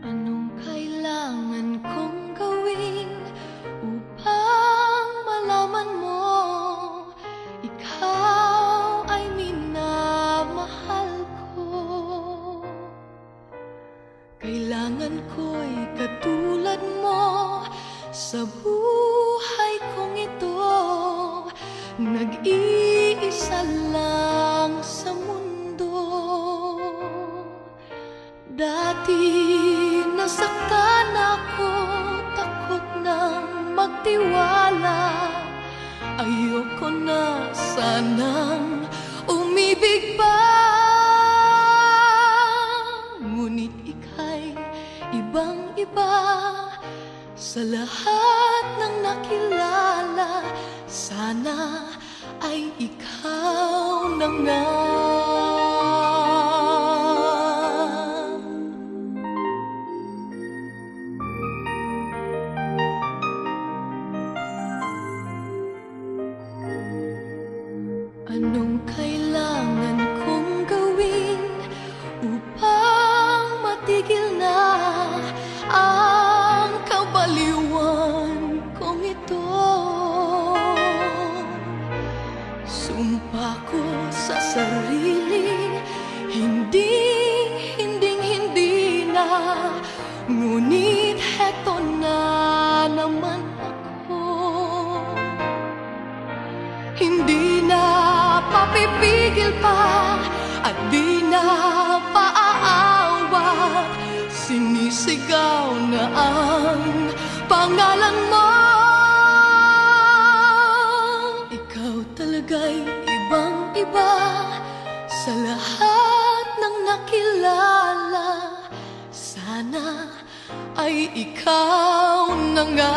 Anong kailangan kong gawin upang malaman mo ikaw ay minamahal ko? Kailangan ko'y katulad mo sa buhay kong ito, nag-iisa lang sa mundo. Dati nasaktan ako, takot nang magtiwala. Ayoko na sanang umibig pa. Ngunit ika'y ibang-iba sa lahat ng nakilala. Sana ay ikaw na nga. Anong kailangan kong gawin upang matigil na ang kabaliwan kong ito? Sumpa ko sa sarili, hindi na. Ngunit heto na naman ako. Hindi na papipigil pa at di na paaawat. Sinisigaw na ang pangalan mo. Ikaw talaga'y ibang-iba sa lahat ng nakilala. Sana ay ikaw na nga.